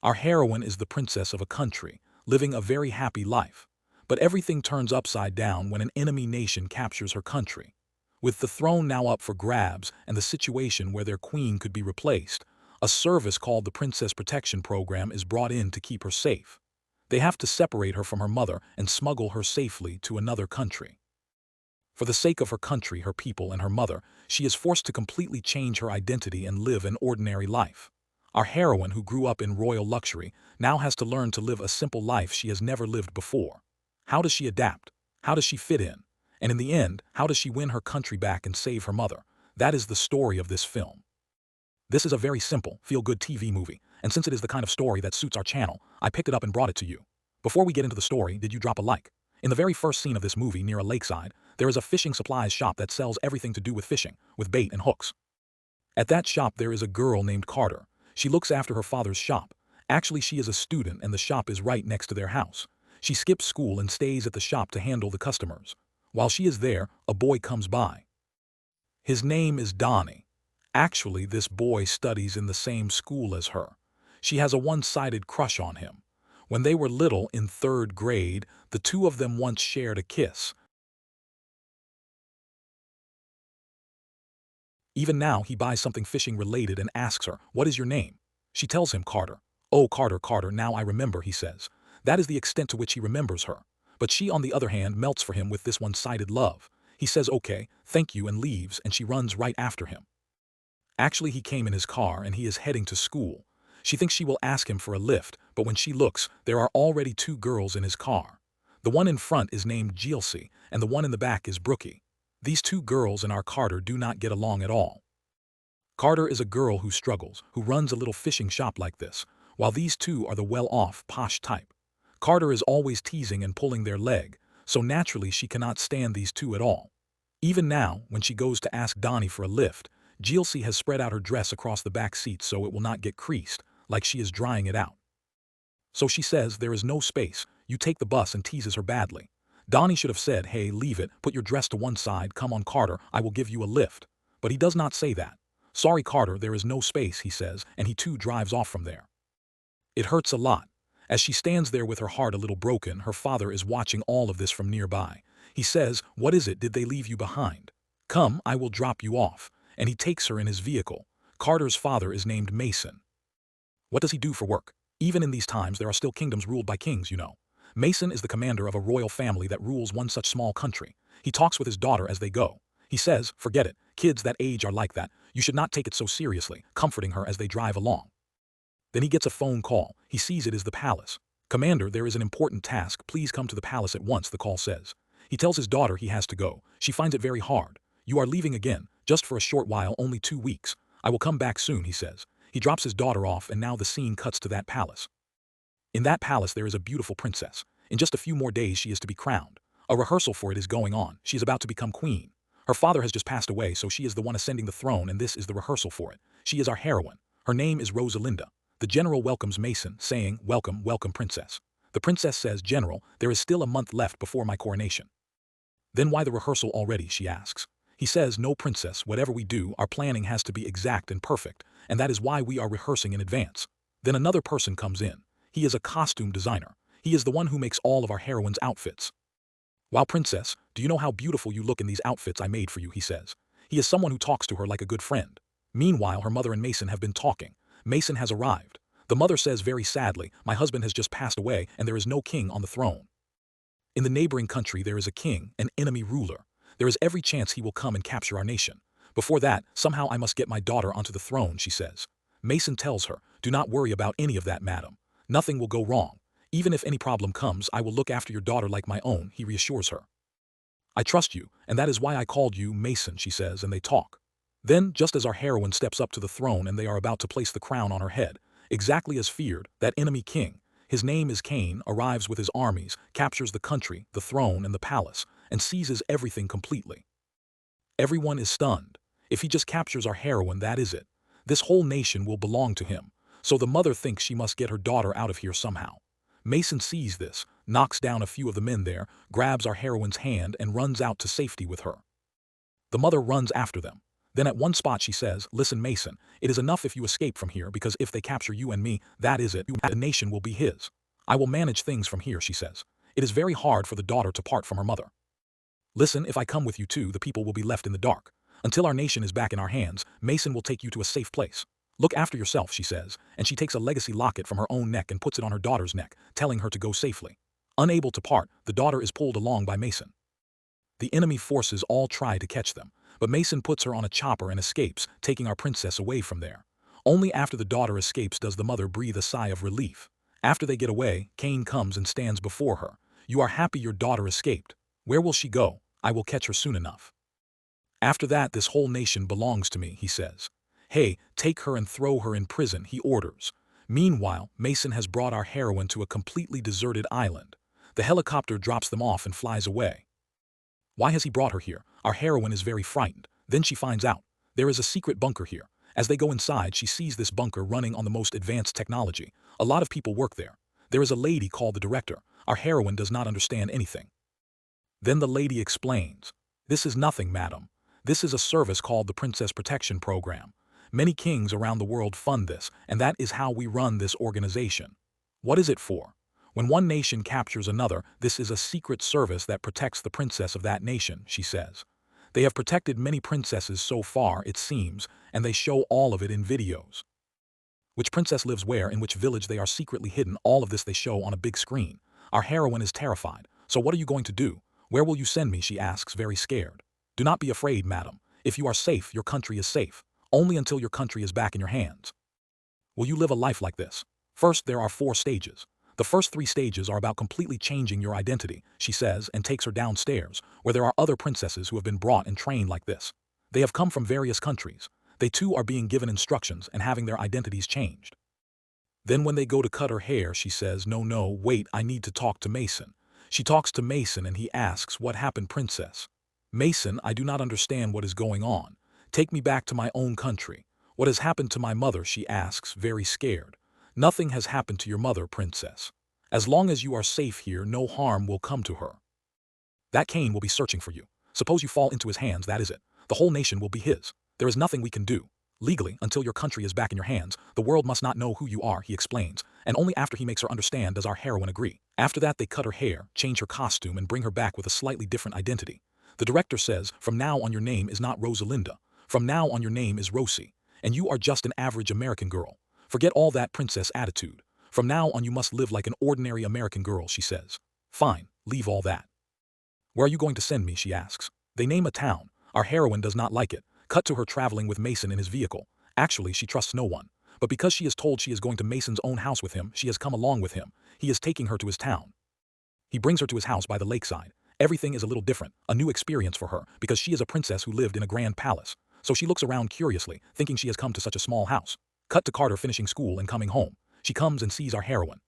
Our heroine is the princess of a country, living a very happy life. But everything turns upside down when an enemy nation captures her country. With the throne now up for grabs and the situation where their queen could be replaced, a service called the Princess Protection Program is brought in to keep her safe. They have to separate her from her mother and smuggle her safely to another country. For the sake of her country, her people, and her mother, she is forced to completely change her identity and live an ordinary life. Our heroine, who grew up in royal luxury, now has to learn to live a simple life she has never lived before. How does she adapt? How does she fit in? And in the end, how does she win her country back and save her mother? That is the story of this film. This is a very simple, feel-good TV movie, and since it is the kind of story that suits our channel, I picked it up and brought it to you. Before we get into the story, did you drop a like? In the very first scene of this movie near a lakeside, there is a fishing supplies shop that sells everything to do with fishing, with bait and hooks. At that shop there is a girl named Carter. She looks after her father's shop. Actually, she is a student and the shop is right next to their house. She skips school and stays at the shop to handle the customers. While she is there, a boy comes by. His name is Donnie. Actually, this boy studies in the same school as her. She has a one-sided crush on him. When they were little, in 3rd grade, the two of them once shared a kiss. Even now, he buys something fishing-related and asks her, "What is your name?" She tells him Carter. "Oh, Carter, Carter, now I remember," he says. That is the extent to which he remembers her. But she, on the other hand, melts for him with this one-sided love. He says, "Okay, thank you," and leaves, and she runs right after him. Actually, he came in his car and he is heading to school. She thinks she will ask him for a lift, but when she looks, there are already 2 girls in his car. The one in front is named Jilcy, and the one in the back is Brookie. These 2 girls and our Carter do not get along at all. Carter is a girl who struggles, who runs a little fishing shop like this, while these 2 are the well-off, posh type. Carter is always teasing and pulling their leg, so naturally she cannot stand these 2 at all. Even now, when she goes to ask Donnie for a lift, Jilcy has spread out her dress across the back seat so it will not get creased, like she is drying it out. So she says there is no space, you take the bus, and teases her badly. Donnie should have said, "Hey, leave it, put your dress to one side, come on Carter, I will give you a lift." But he does not say that. "Sorry Carter, there is no space," he says, and he too drives off from there. It hurts a lot. As she stands there with her heart a little broken, her father is watching all of this from nearby. He says, "What is it, did they leave you behind? Come, I will drop you off." And he takes her in his vehicle. Carter's father is named Mason. What does he do for work? Even in these times there are still kingdoms ruled by kings, you know. Mason is the commander of a royal family that rules one such small country. He talks with his daughter as they go. He says, "Forget it, kids that age are like that, you should not take it so seriously," comforting her as they drive along. Then he gets a phone call. He sees it is the palace. "Commander, there is an important task, please come to the palace at once," the call says. He tells his daughter he has to go. She finds it very hard. "You are leaving again, just for a short while, only 2 weeks. I will come back soon," he says. He drops his daughter off and now the scene cuts to that palace. In that palace there is a beautiful princess. In just a few more days she is to be crowned. A rehearsal for it is going on. She is about to become queen. Her father has just passed away, so she is the one ascending the throne, and this is the rehearsal for it. She is our heroine. Her name is Rosalinda. The general welcomes Mason, saying, "Welcome, welcome, princess." The princess says, "General, there is still a month left before my coronation." "Then why the rehearsal already?" she asks. He says, "No, princess, whatever we do, our planning has to be exact and perfect, and that is why we are rehearsing in advance." Then another person comes in. He is a costume designer. He is the one who makes all of our heroines' outfits. "Wow, princess, do you know how beautiful you look in these outfits I made for you?" he says. He is someone who talks to her like a good friend. Meanwhile, her mother and Mason have been talking. Mason has arrived. The mother says very sadly, "My husband has just passed away and there is no king on the throne. In the neighboring country there is a king, an enemy ruler. There is every chance he will come and capture our nation. Before that, somehow I must get my daughter onto the throne," she says. Mason tells her, "Do not worry about any of that, madam. Nothing will go wrong. Even if any problem comes, I will look after your daughter like my own," he reassures her. "I trust you, and that is why I called you Mason," she says, and they talk. Then, just as our heroine steps up to the throne and they are about to place the crown on her head, exactly as feared, that enemy king, his name is Cain, arrives with his armies, captures the country, the throne, and the palace, and seizes everything completely. Everyone is stunned. If he just captures our heroine, that is it. This whole nation will belong to him. So the mother thinks she must get her daughter out of here somehow. Mason sees this, knocks down a few of the men there, grabs our heroine's hand and runs out to safety with her. The mother runs after them. Then at one spot she says, listen Mason, it is enough if you escape from here because if they capture you and me, that is it, the nation will be his. I will manage things from here, she says. It is very hard for the daughter to part from her mother. Listen, if I come with you too, the people will be left in the dark. Until our nation is back in our hands, Mason will take you to a safe place. Look after yourself, she says, and she takes a legacy locket from her own neck and puts it on her daughter's neck, telling her to go safely. Unable to part, the daughter is pulled along by Mason. The enemy forces all try to catch them, but Mason puts her on a chopper and escapes, taking our princess away from there. Only after the daughter escapes does the mother breathe a sigh of relief. After they get away, Cain comes and stands before her. You are happy your daughter escaped. Where will she go? I will catch her soon enough. After that, this whole nation belongs to me, he says. Hey, take her and throw her in prison, he orders. Meanwhile, Mason has brought our heroine to a completely deserted island. The helicopter drops them off and flies away. Why has he brought her here? Our heroine is very frightened. Then she finds out. There is a secret bunker here. As they go inside, she sees this bunker running on the most advanced technology. A lot of people work there. There is a lady called the director. Our heroine does not understand anything. Then the lady explains. This is nothing, madam. This is a service called the Princess Protection Program. Many kings around the world fund this, and that is how we run this organization. What is it for? When one nation captures another, this is a secret service that protects the princess of that nation, she says. They have protected many princesses so far, it seems, and they show all of it in videos. Which princess lives where, in which village they are secretly hidden, all of this they show on a big screen. Our heroine is terrified. So what are you going to do? Where will you send me, she asks, very scared. Do not be afraid, madam. If you are safe, your country is safe. Only until your country is back in your hands. Will you live a life like this? First, there are 4 stages. The first 3 stages are about completely changing your identity, she says, and takes her downstairs, where there are other princesses who have been brought and trained like this. They have come from various countries. They too are being given instructions and having their identities changed. Then when they go to cut her hair, she says, no, wait, I need to talk to Mason. She talks to Mason and he asks, what happened, princess? Mason, I do not understand what is going on. Take me back to my own country. What has happened to my mother, she asks, very scared. Nothing has happened to your mother, princess. As long as you are safe here, no harm will come to her. That Cain will be searching for you. Suppose you fall into his hands, that is it. The whole nation will be his. There is nothing we can do. Legally, until your country is back in your hands, the world must not know who you are, he explains, and only after he makes her understand does our heroine agree. After that, they cut her hair, change her costume, and bring her back with a slightly different identity. The director says, from now on your name is not Rosalinda. From now on your name is Rosie, and you are just an average American girl. Forget all that princess attitude. From now on you must live like an ordinary American girl, she says. Fine, leave all that. Where are you going to send me, she asks. They name a town. Our heroine does not like it. Cut to her traveling with Mason in his vehicle. Actually, she trusts no one. But because she is told she is going to Mason's own house with him, she has come along with him. He is taking her to his town. He brings her to his house by the lakeside. Everything is a little different, a new experience for her, because she is a princess who lived in a grand palace. So she looks around curiously, thinking she has come to such a small house. Cut to Carter finishing school and coming home. She comes and sees our heroine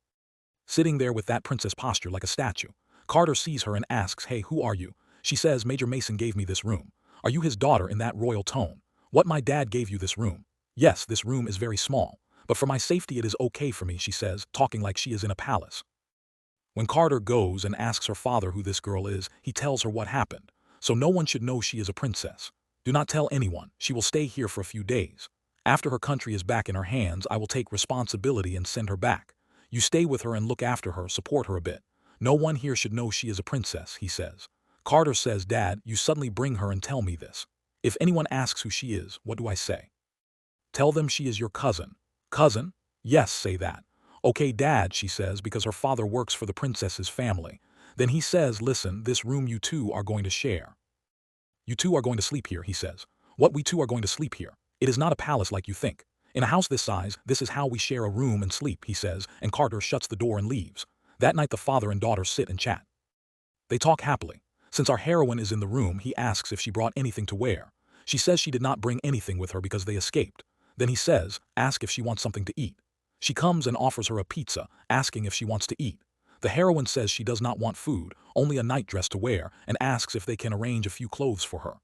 sitting there with that princess posture like a statue. Carter sees her and asks, hey, who are you? She says, Major Mason gave me this room. Are you his daughter, in that royal tone? What, my dad gave you this room? Yes, this room is very small, but for my safety it is okay for me, she says, talking like she is in a palace. When Carter goes and asks her father who this girl is, he tells her what happened. So no one should know she is a princess. Do not tell anyone. She will stay here for a few days. After her country is back in her hands, I will take responsibility and send her back. You stay with her and look after her, support her a bit. No one here should know she is a princess, he says. Carter says, Dad, you suddenly bring her and tell me this. If anyone asks who she is, what do I say? Tell them she is your cousin. Cousin? Yes, say that. Okay, Dad, she says, because her father works for the princess's family. Then he says, listen, this room you two are going to share. You two are going to sleep here, he says. What, we two are going to sleep here? It is not a palace like you think. In a house this size, this is how we share a room and sleep, he says, and Carter shuts the door and leaves. That night the father and daughter sit and chat. They talk happily. Since our heroine is in the room, he asks if she brought anything to wear. She says she did not bring anything with her because they escaped. Then he says, ask if she wants something to eat. She comes and offers her a pizza, asking if she wants to eat. The heroine says she does not want food, only a nightdress to wear, and asks if they can arrange a few clothes for her.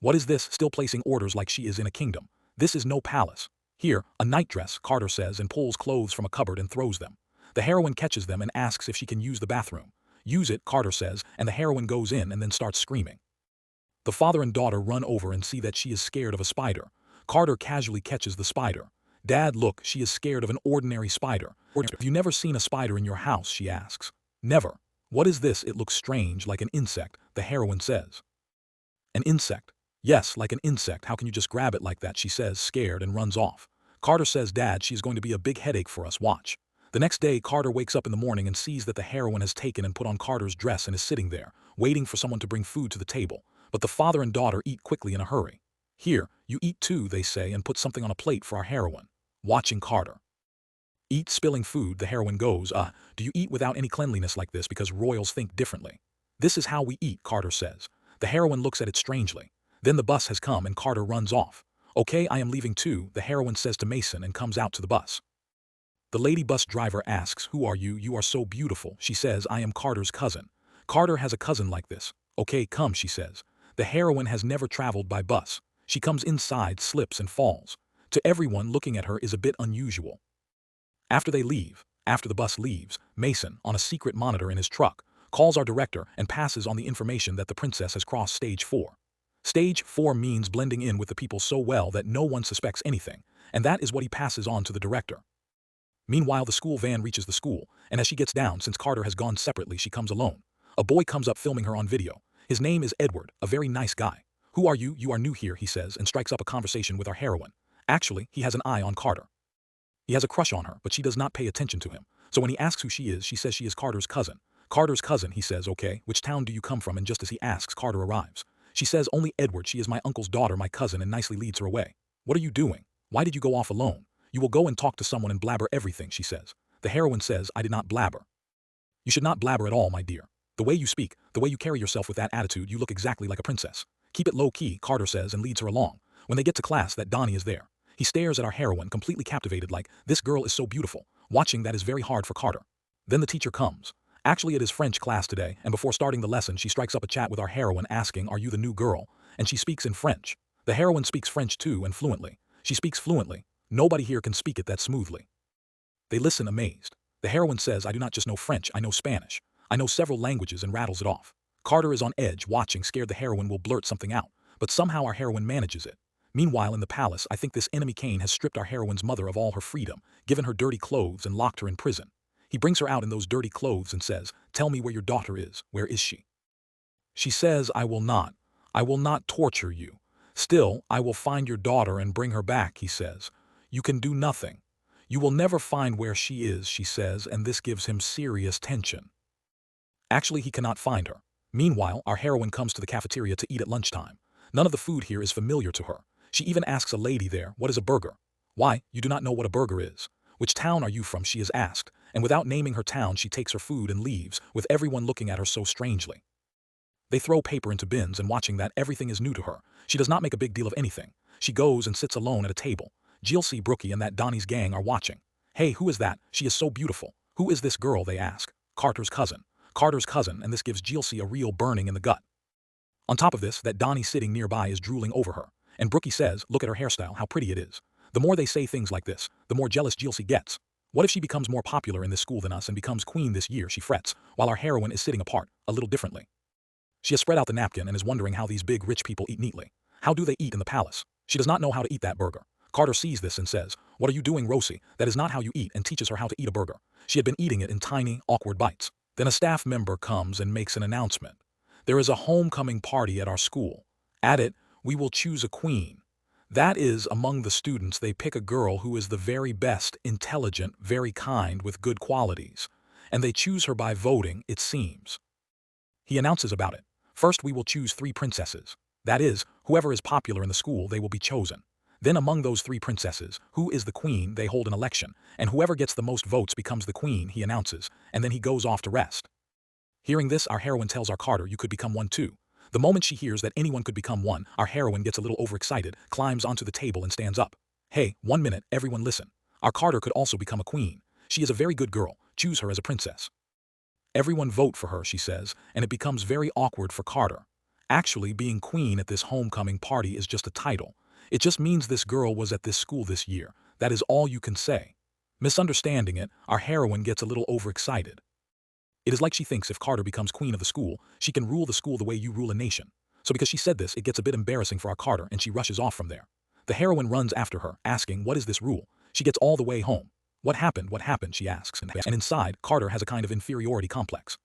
What is this, still placing orders like she is in a kingdom? This is no palace. Here, a nightdress, Carter says, and pulls clothes from a cupboard and throws them. The heroine catches them and asks if she can use the bathroom. Use it, Carter says, and the heroine goes in and then starts screaming. The father and daughter run over and see that she is scared of a spider. Carter casually catches the spider. Dad, look, she is scared of an ordinary spider. Have you never seen a spider in your house, she asks. Never. What is this? It looks strange, like an insect, the heroine says. An insect? Yes, like an insect. How can you just grab it like that, she says, scared, and runs off. Carter says, Dad, she is going to be a big headache for us, watch. The next day, Carter wakes up in the morning and sees that the heroine has taken and put on Carter's dress and is sitting there, waiting for someone to bring food to the table. But the father and daughter eat quickly in a hurry. Here, you eat too, they say, and put something on a plate for our heroine. Watching Carter eat, spilling food, the heroine goes, do you eat without any cleanliness like this because royals think differently? This is how we eat, Carter says. The heroine looks at it strangely. Then the bus has come and Carter runs off. Okay, I am leaving too, the heroine says to Mason and comes out to the bus. The lady bus driver asks, who are you? You are so beautiful. She says, I am Carter's cousin. Carter has a cousin like this. Okay, come, she says. The heroine has never traveled by bus. She comes inside, slips and falls. To everyone, looking at her is a bit unusual. After the bus leaves, Mason, on a secret monitor in his truck, calls our director and passes on the information that the princess has crossed stage 4. Stage 4 means blending in with the people so well that no one suspects anything, and that is what he passes on to the director. Meanwhile, the school van reaches the school, and as she gets down, since Carter has gone separately, she comes alone. A boy comes up filming her on video. His name is Edward, a very nice guy. Who are you? You are new here, he says, and strikes up a conversation with our heroine. Actually, he has an eye on Carter. He has a crush on her, but she does not pay attention to him. So when he asks who she is, she says she is Carter's cousin. Carter's cousin, he says, okay, which town do you come from? And just as he asks, Carter arrives. She says, only Edward, she is my uncle's daughter, my cousin, and nicely leads her away. What are you doing? Why did you go off alone? You will go and talk to someone and blabber everything, she says. The heroine says, I did not blabber. You should not blabber at all, my dear. The way you speak, the way you carry yourself with that attitude, you look exactly like a princess. Keep it low-key, Carter says, and leads her along. When they get to class, that Donnie is there. He stares at our heroine, completely captivated, like, this girl is so beautiful. Watching that is very hard for Carter. Then the teacher comes. Actually, it is French class today, and before starting the lesson, she strikes up a chat with our heroine asking, are you the new girl? And she speaks in French. The heroine speaks French too, and fluently. She speaks fluently. Nobody here can speak it that smoothly. They listen amazed. The heroine says, I do not just know French, I know Spanish. I know several languages, and rattles it off. Carter is on edge, watching, scared the heroine will blurt something out. But somehow our heroine manages it. Meanwhile, in the palace, I think this enemy Cain has stripped our heroine's mother of all her freedom, given her dirty clothes, and locked her in prison. He brings her out in those dirty clothes and says, tell me where your daughter is. Where is she? She says, I will not. I will not torture you. Still, I will find your daughter and bring her back, he says. You can do nothing. You will never find where she is, she says, and this gives him serious tension. Actually, he cannot find her. Meanwhile, our heroine comes to the cafeteria to eat at lunchtime. None of the food here is familiar to her. She even asks a lady there, what is a burger? Why, you do not know what a burger is. Which town are you from, she is asked, and without naming her town she takes her food and leaves, with everyone looking at her so strangely. They throw paper into bins, and watching that, everything is new to her. She does not make a big deal of anything. She goes and sits alone at a table. Gilsey, Brookie, and that Donnie's gang are watching. Hey, who is that? She is so beautiful. Who is this girl, they ask. Carter's cousin. Carter's cousin, and this gives Gilsey a real burning in the gut. On top of this, that Donnie sitting nearby is drooling over her. And Brookie says, look at her hairstyle, how pretty it is. The more they say things like this, the more jealous Gilsey gets. What if she becomes more popular in this school than us and becomes queen this year, she frets, while our heroine is sitting apart, a little differently. She has spread out the napkin and is wondering how these big rich people eat neatly. How do they eat in the palace? She does not know how to eat that burger. Carter sees this and says, what are you doing, Rosie? That is not how you eat, and teaches her how to eat a burger. She had been eating it in tiny, awkward bites. Then a staff member comes and makes an announcement. There is a homecoming party at our school. At it, we will choose a queen. That is, among the students, they pick a girl who is the very best, intelligent, very kind, with good qualities. And they choose her by voting, it seems. He announces about it. First, we will choose 3 princesses. That is, whoever is popular in the school, they will be chosen. Then among those 3 princesses, who is the queen, they hold an election, and whoever gets the most votes becomes the queen, he announces, and then he goes off to rest. Hearing this, our heroine tells our Carter, you could become one too. The moment she hears that anyone could become one, our heroine gets a little overexcited, climbs onto the table and stands up. Hey, 1 minute, everyone listen. Our Carter could also become a queen. She is a very good girl, choose her as a princess. Everyone vote for her, she says, and it becomes very awkward for Carter. Actually, being queen at this homecoming party is just a title. It just means this girl was at this school this year. That is all you can say. Misunderstanding it, our heroine gets a little overexcited. It is like she thinks if Carter becomes queen of the school, she can rule the school the way you rule a nation. So because she said this, it gets a bit embarrassing for our Carter and she rushes off from there. The heroine runs after her, asking, what is this rule? She gets all the way home. What happened, she asks, and inside, Carter has a kind of inferiority complex.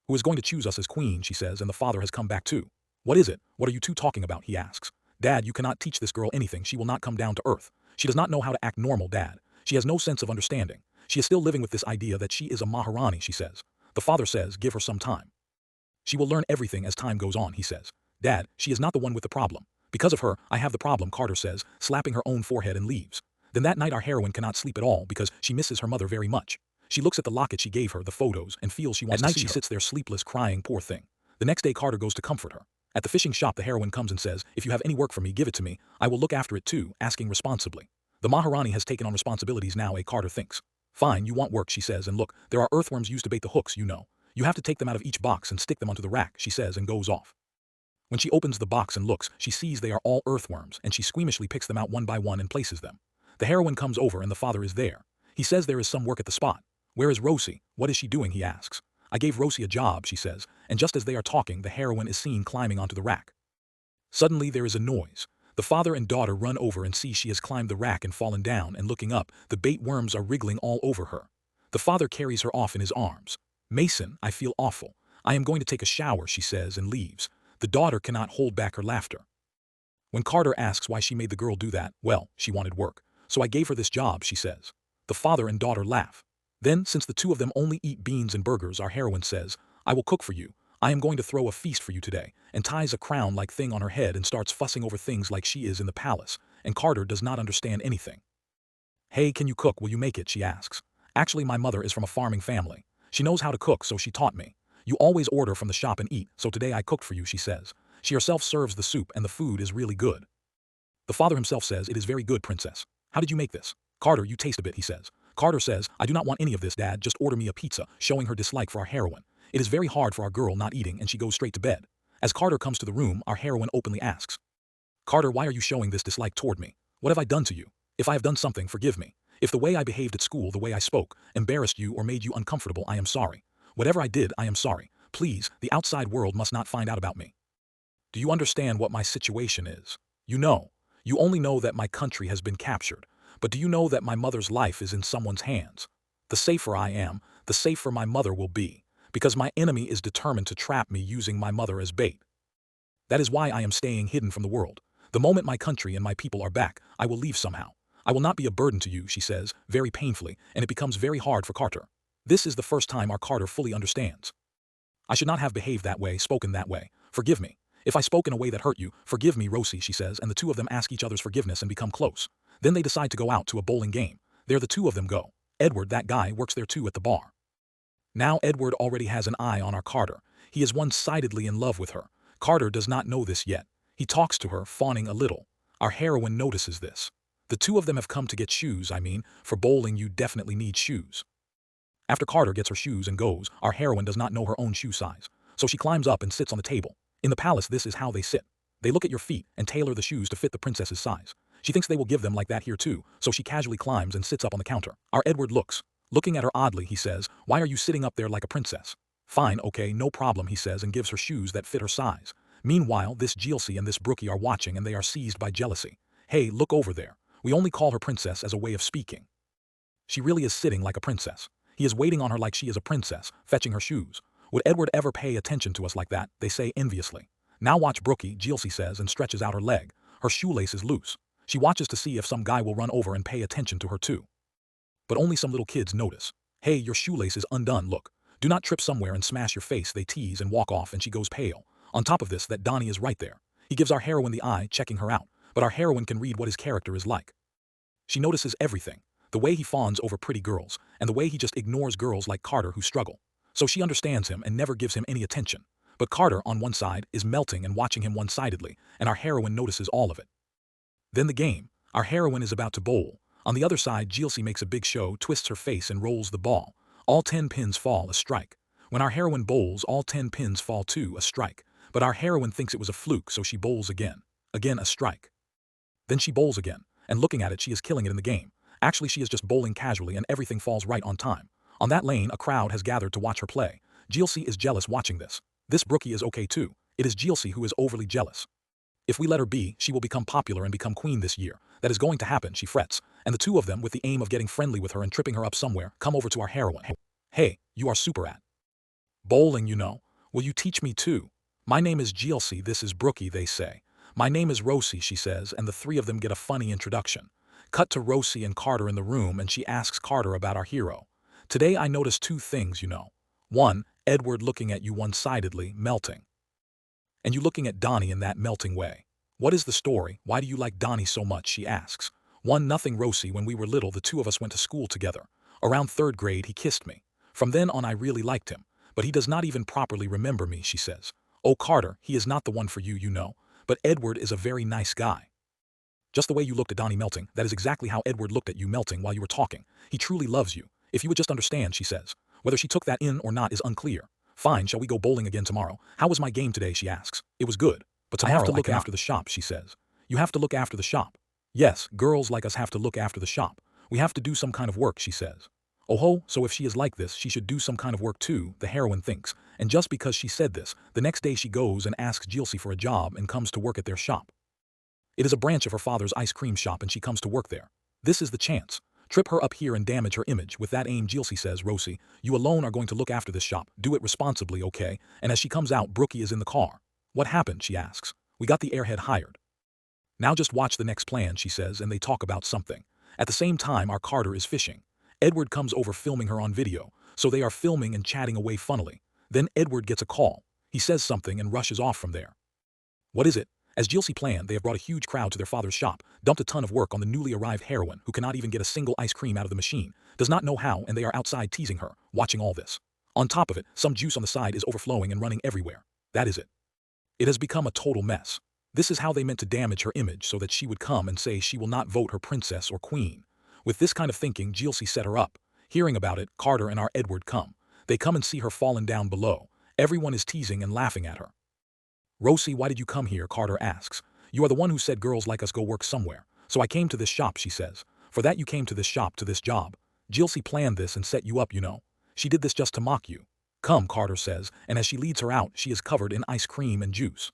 Who is going to choose us as queen, she says, and the father has come back too. What is it? What are you two talking about, he asks. Dad, you cannot teach this girl anything, she will not come down to earth. She does not know how to act normal, Dad. She has no sense of understanding. She is still living with this idea that she is a Maharani, she says. The father says, give her some time. She will learn everything as time goes on, he says. Dad, she is not the one with the problem. Because of her, I have the problem, Carter says, slapping her own forehead and leaves. Then that night our heroine cannot sleep at all because she misses her mother very much. She looks at the locket she gave her, the photos, and feels she wants to see her. At night she sits there sleepless, crying, poor thing. The next day Carter goes to comfort her. At the fishing shop the heroine comes and says, if you have any work for me, give it to me, I will look after it too, asking responsibly. The Maharani has taken on responsibilities now, Carter thinks. Fine, you want work, she says, and look, there are earthworms used to bait the hooks, you know. You have to take them out of each box and stick them onto the rack, she says, and goes off. When she opens the box and looks, she sees they are all earthworms, and she squeamishly picks them out one by one and places them. The heroine comes over and the father is there. He says there is some work at the spot. Where is Rosie? What is she doing, he asks. I gave Rosie a job, she says, and just as they are talking, the heroine is seen climbing onto the rack. Suddenly there is a noise. The father and daughter run over and see she has climbed the rack and fallen down, and looking up, the bait worms are wriggling all over her. The father carries her off in his arms. Mason, I feel awful. I am going to take a shower, she says, and leaves. The daughter cannot hold back her laughter. When Carter asks why she made the girl do that, well, she wanted work. So I gave her this job, she says. The father and daughter laugh. Then, since the two of them only eat beans and burgers, our heroine says, I will cook for you. I am going to throw a feast for you today, and ties a crown-like thing on her head and starts fussing over things like she is in the palace, and Carter does not understand anything. Hey, can you cook? Will you make it? She asks. Actually, my mother is from a farming family. She knows how to cook, so she taught me. You always order from the shop and eat, so today I cooked for you, she says. She herself serves the soup and the food is really good. The father himself says, it is very good, princess. How did you make this? Carter, you taste a bit, he says. Carter says, I do not want any of this, Dad, just order me a pizza, showing her dislike for our heroine. It is very hard for our girl not eating and she goes straight to bed. As Carter comes to the room, our heroine openly asks, Carter, why are you showing this dislike toward me? What have I done to you? If I have done something, forgive me. If the way I behaved at school, the way I spoke, embarrassed you or made you uncomfortable, I am sorry. Whatever I did, I am sorry. Please, the outside world must not find out about me. Do you understand what my situation is? You know. You only know that my country has been captured. But do you know that my mother's life is in someone's hands? The safer I am, the safer my mother will be, because my enemy is determined to trap me using my mother as bait. That is why I am staying hidden from the world. The moment my country and my people are back, I will leave somehow. I will not be a burden to you, she says, very painfully, and it becomes very hard for Carter. This is the first time our Carter fully understands. I should not have behaved that way, spoken that way. Forgive me. If I spoke in a way that hurt you, forgive me, Rosie, she says, and the two of them ask each other's forgiveness and become close. Then they decide to go out to a bowling game. There the two of them go. Edward, that guy, works there too at the bar. Now Edward already has an eye on our Carter. He is one-sidedly in love with her. Carter does not know this yet. He talks to her, fawning a little. Our heroine notices this. The two of them have come to get shoes, for bowling you definitely need shoes. After Carter gets her shoes and goes, our heroine does not know her own shoe size. So she climbs up and sits on the table. In the palace, this is how they sit. They look at your feet and tailor the shoes to fit the princess's size. She thinks they will give them like that here too, so she casually climbs and sits up on the counter. Our Edward looks. Looking at her oddly, he says, why are you sitting up there like a princess? Fine, okay, no problem, he says, and gives her shoes that fit her size. Meanwhile, this Jealousy and this Brookie are watching and they are seized by jealousy. Hey, look over there. We only call her princess as a way of speaking. She really is sitting like a princess. He is waiting on her like she is a princess, fetching her shoes. Would Edward ever pay attention to us like that? They say enviously. Now watch Brookie, Jealousy says, and stretches out her leg. Her shoelace is loose. She watches to see if some guy will run over and pay attention to her too. But only some little kids notice. Hey, your shoelace is undone, look. Do not trip somewhere and smash your face, they tease and walk off, and she goes pale. On top of this, that Donnie is right there. He gives our heroine the eye, checking her out, but our heroine can read what his character is like. She notices everything. The way he fawns over pretty girls, and the way he just ignores girls like Carter who struggle. So she understands him and never gives him any attention. But Carter, on one side, is melting and watching him one-sidedly, and our heroine notices all of it. Then the game. Our heroine is about to bowl. On the other side, Jealousy makes a big show, twists her face and rolls the ball. All 10 pins fall, a strike. When our heroine bowls, all 10 pins fall too, a strike. But our heroine thinks it was a fluke, so she bowls again. Again a strike. Then she bowls again, and looking at it, she is killing it in the game. Actually, she is just bowling casually and everything falls right on time. On that lane, a crowd has gathered to watch her play. Jealousy is jealous watching this. This Brookie is okay too. It is Jilcy who is overly jealous. If we let her be, she will become popular and become queen this year. That is going to happen, she frets, and the two of them, with the aim of getting friendly with her and tripping her up somewhere, come over to our heroine. Hey, you are super at bowling, you know. Will you teach me too? My name is Jilcy, this is Brookie, they say. My name is Rosie, she says, and the three of them get a funny introduction. Cut to Rosie and Carter in the room, and she asks Carter about our hero. Today I noticed two things, you know. One, Edward looking at you one-sidedly, melting. And you looking at Donnie in that melting way. What is the story? Why do you like Donnie so much? She asks. One, nothing, Rosie. When we were little, the two of us went to school together. Around third grade, he kissed me. From then on, I really liked him. But he does not even properly remember me, she says. Oh, Carter, he is not the one for you, you know. But Edward is a very nice guy. Just the way you looked at Donnie melting, that is exactly how Edward looked at you melting while you were talking. He truly loves you. If you would just understand, she says. Whether she took that in or not is unclear. Fine, shall we go bowling again tomorrow? How was my game today, she asks. It was good. But tomorrow I have to look after the shop, she says. You have to look after the shop. Yes, girls like us have to look after the shop. We have to do some kind of work, she says. Oh ho, so if she is like this, she should do some kind of work too, the heroine thinks. And just because she said this, the next day she goes and asks Jilcy for a job and comes to work at their shop. It is a branch of her father's ice cream shop and she comes to work there. This is the chance. Trip her up here and damage her image. With that aim, Jilcy says, Rosie, you alone are going to look after this shop. Do it responsibly, okay? And as she comes out, Brookie is in the car. What happened, she asks. We got the airhead hired. Now just watch the next plan, she says, and they talk about something. At the same time, our Carter is fishing. Edward comes over filming her on video, so they are filming and chatting away funnily. Then Edward gets a call. He says something and rushes off from there. What is it? As Jilcy planned, they have brought a huge crowd to their father's shop, dumped a ton of work on the newly arrived heroine who cannot even get a single ice cream out of the machine, does not know how, and they are outside teasing her, watching all this. On top of it, some juice on the side is overflowing and running everywhere. That is it. It has become a total mess. This is how they meant to damage her image so that she would come and say she will not vote her princess or queen. With this kind of thinking, Jilcy set her up. Hearing about it, Carter and our Edward come. They come and see her fallen down below. Everyone is teasing and laughing at her. Rosie, why did you come here? Carter asks. You are the one who said girls like us go work somewhere. So I came to this shop, she says. For that you came to this shop, to this job. Jilcy planned this and set you up, you know. She did this just to mock you. Come, Carter says, and as she leads her out, she is covered in ice cream and juice.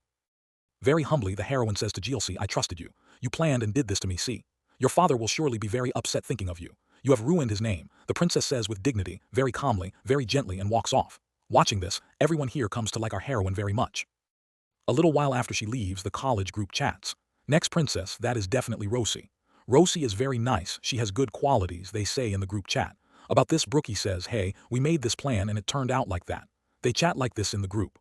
Very humbly, the heroine says to Jilcy, I trusted you. You planned and did this to me, see. Your father will surely be very upset thinking of you. You have ruined his name, the princess says with dignity, very calmly, very gently, and walks off. Watching this, everyone here comes to like our heroine very much. A little while after she leaves, the college group chats. Next princess, that is definitely Rosie. Rosie is very nice, she has good qualities, they say in the group chat. About this, Brookie says, hey, we made this plan and it turned out like that. They chat like this in the group.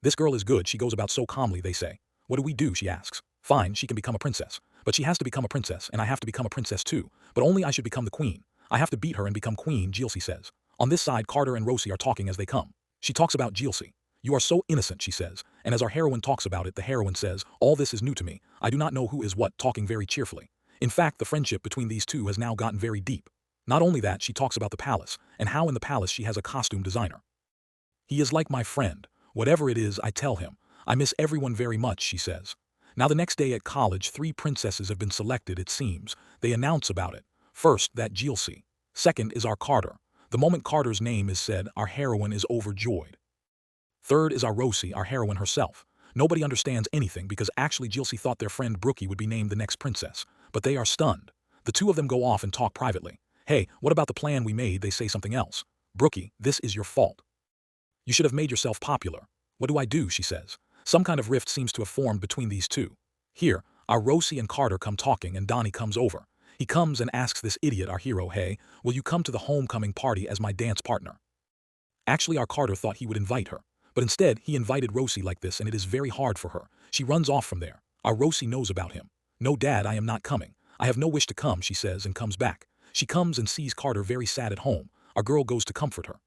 This girl is good, she goes about so calmly, they say. What do we do, she asks. Fine, she can become a princess. But she has to become a princess, and I have to become a princess too. But only I should become the queen. I have to beat her and become queen, Jilcy says. On this side, Carter and Rosie are talking as they come. She talks about Jilcy. You are so innocent, she says, and as our heroine talks about it, the heroine says, all this is new to me. I do not know who is what, talking very cheerfully. In fact, the friendship between these two has now gotten very deep. Not only that, she talks about the palace, and how in the palace she has a costume designer. He is like my friend. Whatever it is, I tell him. I miss everyone very much, she says. Now the next day at college, 3 princesses have been selected, it seems. They announce about it. First, that Jilcy. Second is our Carter. The moment Carter's name is said, our heroine is overjoyed. Third is our Rosie, our heroine herself. Nobody understands anything because actually Jilcy thought their friend Brookie would be named the next princess. But they are stunned. The two of them go off and talk privately. Hey, what about the plan we made? They say something else. Brookie, this is your fault. You should have made yourself popular. What do I do? She says. Some kind of rift seems to have formed between these two. Here, our Rosie and Carter come talking and Donnie comes over. He comes and asks this idiot, our hero, hey, will you come to the homecoming party as my dance partner? Actually, our Carter thought he would invite her. But instead, he invited Rosie like this and it is very hard for her. She runs off from there. Our Rosie knows about him. No, Dad, I am not coming. I have no wish to come, she says and comes back. She comes and sees Carter very sad at home. Our girl goes to comfort her.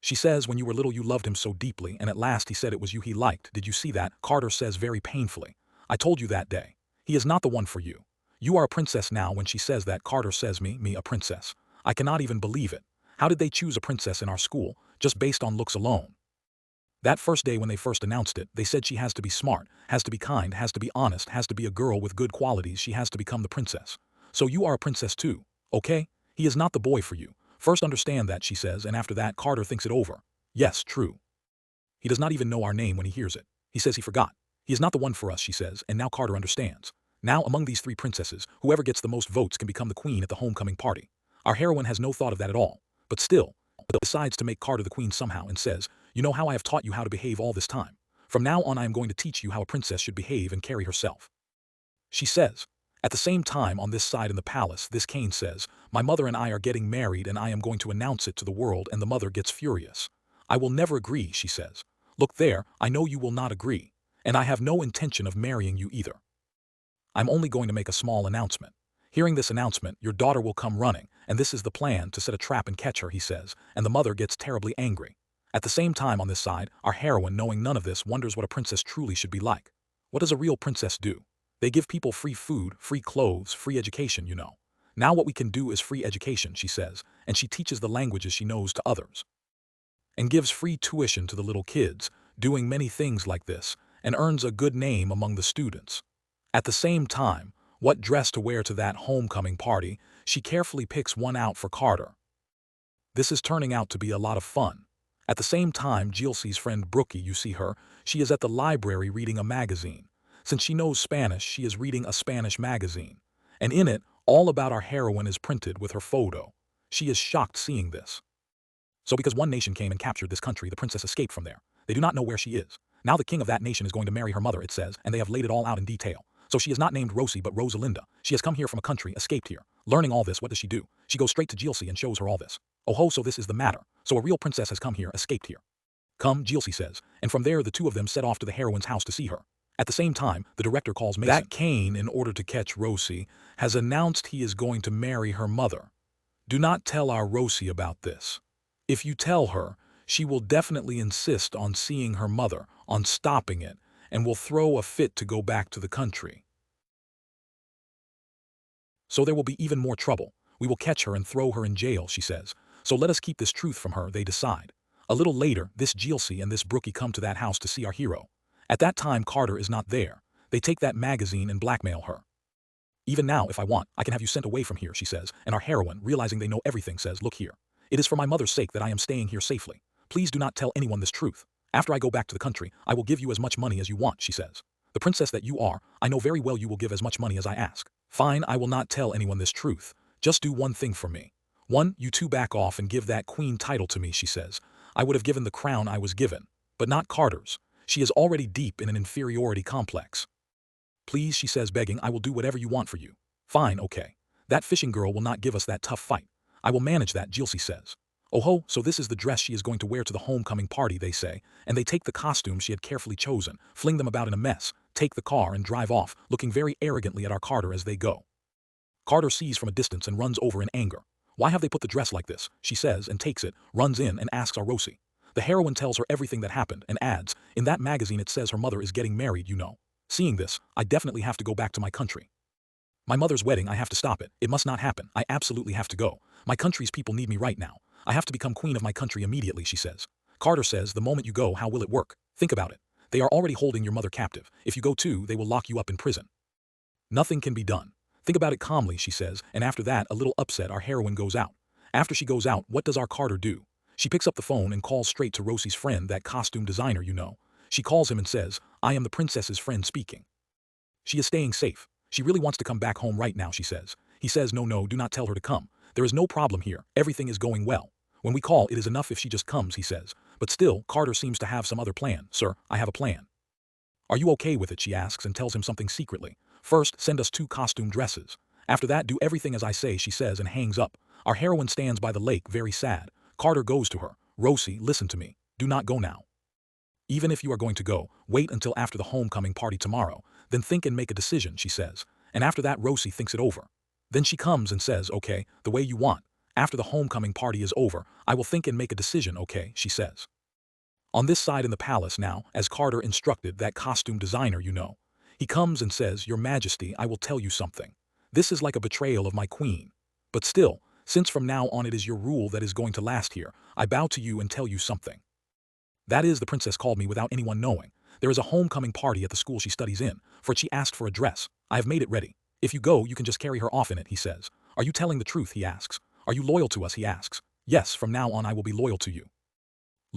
She says, when you were little you loved him so deeply, and at last he said it was you he liked. Did you see that? Carter says very painfully. I told you that day. He is not the one for you. You are a princess now. When she says that, Carter says, me, a princess. I cannot even believe it. How did they choose a princess in our school, just based on looks alone? That first day when they first announced it, they said she has to be smart, has to be kind, has to be honest, has to be a girl with good qualities, she has to become the princess. So you are a princess too, okay? He is not the boy for you. First understand that, she says, and after that Carter thinks it over. Yes, true. He does not even know our name when he hears it. He says he forgot. He is not the one for us, she says, and now Carter understands. Now, among these three princesses, whoever gets the most votes can become the queen at the homecoming party. Our heroine has no thought of that at all. But still, decides to make Carter the queen somehow and says, you know how I have taught you how to behave all this time. From now on I am going to teach you how a princess should behave and carry herself. She says. At the same time, on this side in the palace, this Cain says, my mother and I are getting married and I am going to announce it to the world, and the mother gets furious. I will never agree, she says. Look there, I know you will not agree. And I have no intention of marrying you either. I'm only going to make a small announcement. Hearing this announcement, your daughter will come running, and this is the plan to set a trap and catch her, he says, and the mother gets terribly angry. At the same time on this side, our heroine, knowing none of this, wonders what a princess truly should be like. What does a real princess do? They give people free food, free clothes, free education, you know. Now what we can do is free education, she says, and she teaches the languages she knows to others. And gives free tuition to the little kids, doing many things like this, and earns a good name among the students. At the same time, what dress to wear to that homecoming party, she carefully picks one out for Carter. This is turning out to be a lot of fun. At the same time, Jilcy's friend Brookie, you see her, she is at the library reading a magazine. Since she knows Spanish, she is reading a Spanish magazine. And in it, all about our heroine is printed with her photo. She is shocked seeing this. So because one nation came and captured this country, the princess escaped from there. They do not know where she is. Now the king of that nation is going to marry her mother, it says, and they have laid it all out in detail. So she is not named Rosie but Rosalinda. She has come here from a country, escaped here. Learning all this, what does she do? She goes straight to Jilcy and shows her all this. Oh ho, so this is the matter. So a real princess has come here, escaped here. Come, Jilcy says, and from there the two of them set off to the heroine's house to see her. At the same time, the director calls Mason. That Cain, in order to catch Rosie, has announced he is going to marry her mother. Do not tell our Rosie about this. If you tell her, she will definitely insist on seeing her mother, on stopping it, and will throw a fit to go back to the country. So there will be even more trouble. We will catch her and throw her in jail, she says. So let us keep this truth from her, they decide. A little later, this Jilcy and this Brookie come to that house to see our hero. At that time, Carter is not there. They take that magazine and blackmail her. Even now, if I want, I can have you sent away from here, she says, and our heroine, realizing they know everything, says, look here. It is for my mother's sake that I am staying here safely. Please do not tell anyone this truth. After I go back to the country, I will give you as much money as you want, she says. The princess that you are, I know very well you will give as much money as I ask. Fine, I will not tell anyone this truth. Just do one thing for me. One, you two back off and give that queen title to me, she says. I would have given the crown I was given, but not Carter's. She is already deep in an inferiority complex. Please, she says, begging, I will do whatever you want for you. Fine, okay. That fishing girl will not give us that tough fight. I will manage that, Jilcy says. Oh ho, so this is the dress she is going to wear to the homecoming party, they say, and they take the costumes she had carefully chosen, fling them about in a mess, take the car and drive off, looking very arrogantly at our Carter as they go. Carter sees from a distance and runs over in anger. Why have they put the dress like this, she says, and takes it, runs in and asks our Rosie. The heroine tells her everything that happened and adds, in that magazine it says her mother is getting married, you know. Seeing this, I definitely have to go back to my country. My mother's wedding, I have to stop it. It must not happen. I absolutely have to go. My country's people need me right now. I have to become queen of my country immediately, she says. Carter says, the moment you go, how will it work? Think about it. They are already holding your mother captive. If you go too, they will lock you up in prison. Nothing can be done. Think about it calmly, she says, and after that, a little upset, our heroine goes out. After she goes out, what does our Carter do? She picks up the phone and calls straight to Rosie's friend, that costume designer, you know. She calls him and says, I am the princess's friend speaking. She is staying safe. She really wants to come back home right now, she says. He says, no, do not tell her to come. There is no problem here. Everything is going well. When we call, it is enough if she just comes, he says. But still, Carter seems to have some other plan. Sir, I have a plan. Are you okay with it, she asks and tells him something secretly. First, send us 2 costume dresses. After that, do everything as I say, she says, and hangs up. Our heroine stands by the lake, very sad. Carter goes to her. Rosie, listen to me. Do not go now. Even if you are going to go, wait until after the homecoming party tomorrow. Then think and make a decision, she says. And after that, Rosie thinks it over. Then she comes and says, okay, the way you want. After the homecoming party is over, I will think and make a decision, okay, she says. On this side in the palace now, as Carter instructed, that costume designer, you know. He comes and says, Your Majesty, I will tell you something. This is like a betrayal of my queen. But still, since from now on it is your rule that is going to last here, I bow to you and tell you something. That is, the princess called me without anyone knowing. There is a homecoming party at the school she studies in, for she asked for a dress. I have made it ready. If you go, you can just carry her off in it, he says. Are you telling the truth, he asks. Are you loyal to us, he asks. Yes, from now on I will be loyal to you.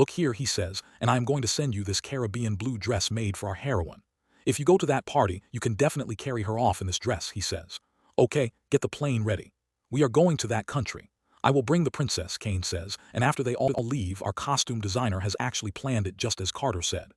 Look here, he says, and I am going to send you this Caribbean blue dress made for our heroine. If you go to that party, you can definitely carry her off in this dress, he says. Okay, get the plane ready. We are going to that country. I will bring the princess, Kane says, and after they all leave, our costume designer has actually planned it just as Carter said.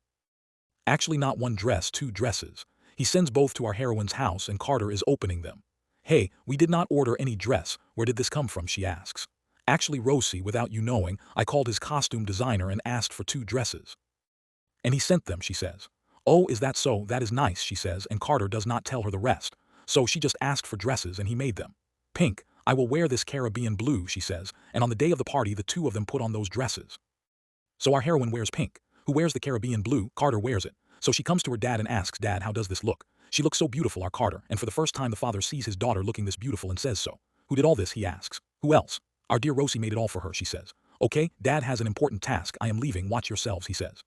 Actually not one dress, two dresses. He sends both to our heroine's house and Carter is opening them. Hey, we did not order any dress, where did this come from, she asks. Actually, Rosie, without you knowing, I called his costume designer and asked for two dresses. And he sent them, she says. Oh, is that so? That is nice, she says, and Carter does not tell her the rest. So she just asked for dresses and he made them. Pink, I will wear this Caribbean blue, she says, and on the day of the party the two of them put on those dresses. So our heroine wears pink. Who wears the Caribbean blue? Carter wears it. So she comes to her dad and asks, Dad, how does this look? She looks so beautiful, our Carter, and for the first time the father sees his daughter looking this beautiful and says so. Who did all this, he asks. Who else? Our dear Rosie made it all for her, she says. Okay, Dad has an important task, I am leaving, watch yourselves, he says.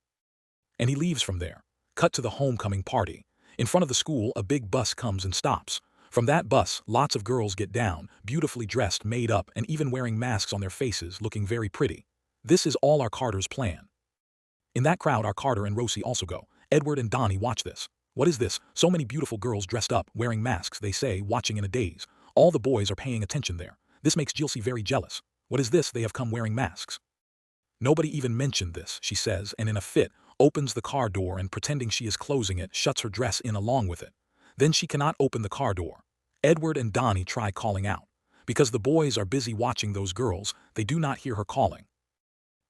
And he leaves from there. Cut to the homecoming party. In front of the school, a big bus comes and stops. From that bus, lots of girls get down, beautifully dressed, made up, and even wearing masks on their faces, looking very pretty. This is all our Carter's plan. In that crowd, our Carter and Rosie also go. Edward and Donnie watch this. What is this? So many beautiful girls dressed up, wearing masks, they say, watching in a daze. All the boys are paying attention there. This makes Jilcy very jealous. What is this? They have come wearing masks. Nobody even mentioned this, she says, and in a fit, opens the car door and pretending she is closing it, shuts her dress in along with it. Then she cannot open the car door. Edward and Donnie try calling out. Because the boys are busy watching those girls, they do not hear her calling.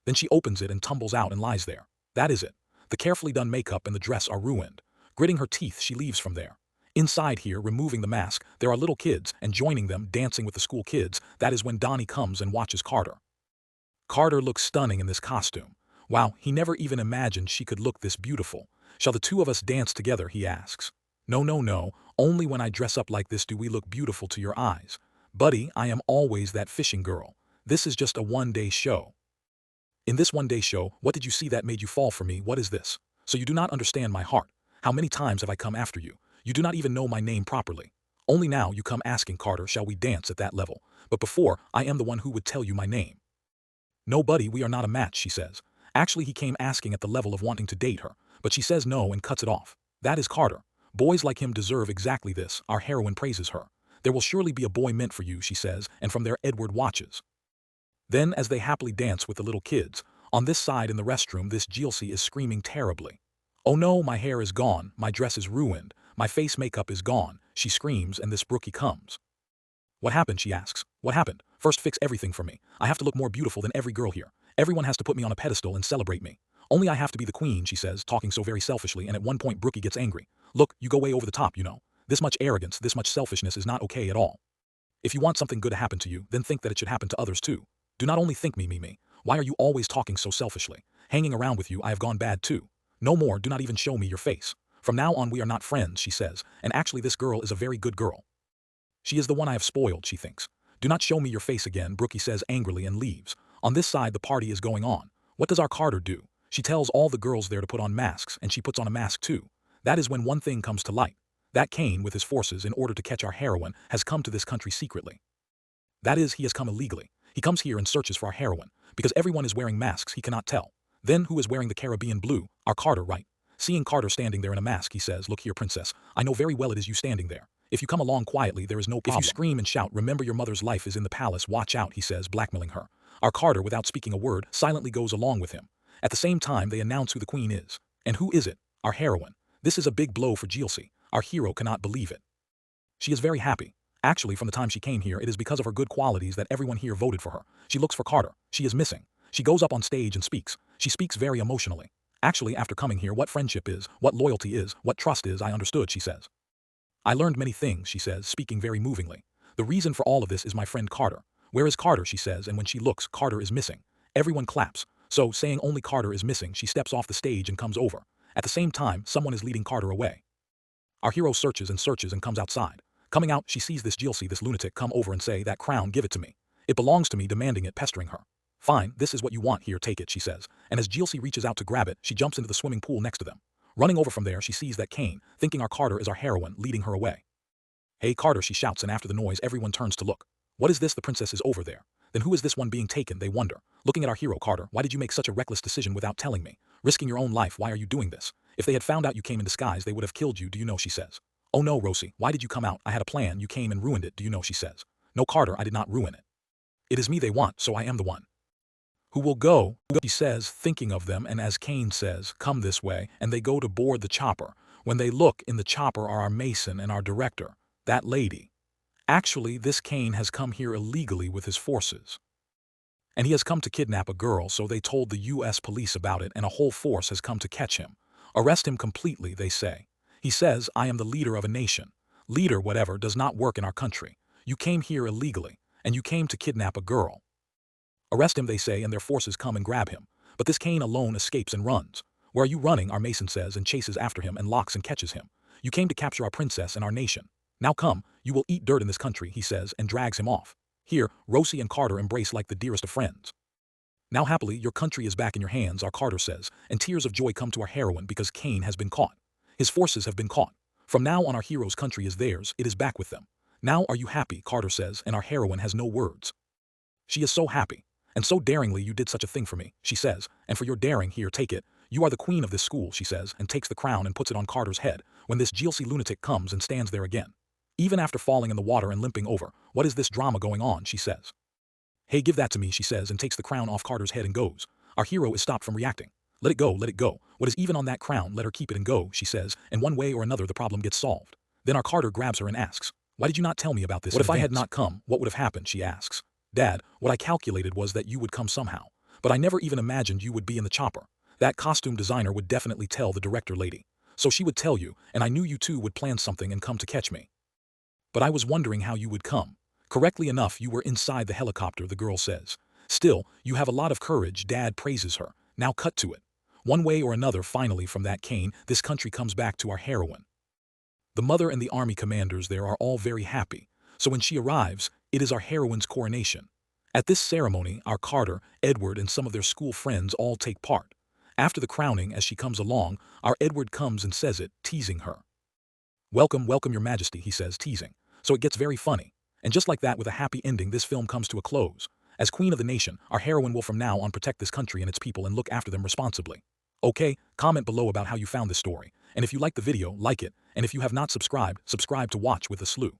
Then she opens it and tumbles out and lies there. That is it. The carefully done makeup and the dress are ruined. Gritting her teeth, she leaves from there. Inside here, removing the mask, there are little kids, and joining them, dancing with the school kids. That is when Donnie comes and watches Carter. Carter looks stunning in this costume. Wow, he never even imagined she could look this beautiful. Shall the two of us dance together, he asks. No, no, no, only when I dress up like this do we look beautiful to your eyes. Buddy, I am always that fishing girl. This is just a one-day show. In this one-day show, what did you see that made you fall for me? What is this? So you do not understand my heart. How many times have I come after you? You do not even know my name properly. Only now you come asking, Carter, shall we dance at that level? But before, I am the one who would tell you my name. No, buddy, we are not a match, she says. Actually, he came asking at the level of wanting to date her, but she says no and cuts it off. That is Carter. Boys like him deserve exactly this, our heroine praises her. There will surely be a boy meant for you, she says, and from there Edward watches. Then, as they happily dance with the little kids, on this side in the restroom this Jilcy is screaming terribly. Oh no, my hair is gone, my dress is ruined, my face makeup is gone, she screams, and this Brookie comes. What happened, she asks. What happened? First fix everything for me. I have to look more beautiful than every girl here. Everyone has to put me on a pedestal and celebrate me. Only I have to be the queen, she says, talking so very selfishly, and at one point Brookie gets angry. Look, you go way over the top, you know. This much arrogance, this much selfishness is not okay at all. If you want something good to happen to you, then think that it should happen to others too. Do not only think me. Why are you always talking so selfishly? Hanging around with you I have gone bad too. No more, do not even show me your face. From now on we are not friends, she says, and actually this girl is a very good girl. She is the one I have spoiled, she thinks. Do not show me your face again, Brookie says angrily and leaves. On this side the party is going on. What does our Carter do? She tells all the girls there to put on masks, and she puts on a mask too. That is when one thing comes to light. That Kane, with his forces in order to catch our heroine, has come to this country secretly. That is, he has come illegally. He comes here and searches for our heroine. Because everyone is wearing masks, he cannot tell. Then who is wearing the Caribbean blue? Our Carter, right? Seeing Carter standing there in a mask, he says, look here, princess, I know very well it is you standing there. If you come along quietly, there is no problem. If you scream and shout, remember your mother's life is in the palace, watch out, he says, blackmailing her. Our Carter, without speaking a word, silently goes along with him. At the same time, they announce who the queen is. And who is it? Our heroine. This is a big blow for Jilcy. Our hero cannot believe it. She is very happy. Actually, from the time she came here, it is because of her good qualities that everyone here voted for her. She looks for Carter. She is missing. She goes up on stage and speaks. She speaks very emotionally. Actually, after coming here, what friendship is, what loyalty is, what trust is, I understood, she says. I learned many things, she says, speaking very movingly. The reason for all of this is my friend Carter. Where is Carter, she says, and when she looks, Carter is missing. Everyone claps. So, saying only Carter is missing, she steps off the stage and comes over. At the same time, someone is leading Carter away. Our hero searches and comes outside. Coming out, she sees this Jilcy, this lunatic, come over and say, that crown, give it to me. It belongs to me, demanding it, pestering her. Fine, this is what you want, here, take it, she says. And as Jilcy reaches out to grab it, she jumps into the swimming pool next to them. Running over from there, she sees that Kane, thinking our Carter is our heroine, leading her away. Hey, Carter, she shouts, and after the noise, everyone turns to look. What is this? The princess is over there. Then who is this one being taken, they wonder. Looking at our hero, Carter, why did you make such a reckless decision without telling me? Risking your own life, why are you doing this? If they had found out you came in disguise, they would have killed you, do you know, she says. Oh no, Rosie, why did you come out? I had a plan, you came and ruined it, do you know, she says. No, Carter, I did not ruin it. It is me they want, so I am the one who will go, she says, thinking of them, and as Kane says, come this way, and they go to board the chopper. When they look, in the chopper are our Mason and our director, that lady. Actually, this Kane has come here illegally with his forces. And he has come to kidnap a girl, so they told the U.S. police about it, and a whole force has come to catch him. Arrest him completely, they say. He says, I am the leader of a nation. Leader, whatever, does not work in our country. You came here illegally, and you came to kidnap a girl. Arrest him, they say, and their forces come and grab him. But this Kane alone escapes and runs. Where are you running, our Mason says, and chases after him and locks and catches him. You came to capture our princess and our nation. Now come, you will eat dirt in this country, he says, and drags him off. Here, Rosie and Carter embrace like the dearest of friends. Now happily, your country is back in your hands, our Carter says, and tears of joy come to our heroine because Kane has been caught. His forces have been caught. From now on, our hero's country is theirs, it is back with them. Now are you happy, Carter says, and our heroine has no words. She is so happy. And so daringly you did such a thing for me, she says, and for your daring, here, take it. You are the queen of this school, she says, and takes the crown and puts it on Carter's head, when this GLC lunatic comes and stands there again. Even after falling in the water and limping over, what is this drama going on, she says. Hey, give that to me, she says, and takes the crown off Carter's head and goes. Our hero is stopped from reacting. Let it go, let it go. What is even on that crown, let her keep it and go, she says, and one way or another the problem gets solved. Then our Carter grabs her and asks, why did you not tell me about this? What if I had not come, what would have happened, she asks. Dad, what I calculated was that you would come somehow. But I never even imagined you would be in the chopper. That costume designer would definitely tell the director lady. So she would tell you, and I knew you two would plan something and come to catch me. But I was wondering how you would come. Correctly enough, you were inside the helicopter, the girl says. Still, you have a lot of courage, Dad praises her. Now cut to it. One way or another, finally from that Kane, this country comes back to our heroine. The mother and the army commanders there are all very happy. So when she arrives, it is our heroine's coronation. At this ceremony, our Carter, Edward, and some of their school friends all take part. After the crowning, as she comes along, our Edward comes and says it, teasing her. Welcome, welcome, your majesty, he says, teasing. So it gets very funny. And just like that, with a happy ending, this film comes to a close. As queen of the nation, our heroine will from now on protect this country and its people and look after them responsibly. Okay, comment below about how you found this story. And if you liked the video, like it. And if you have not subscribed, subscribe to watch with Aslu.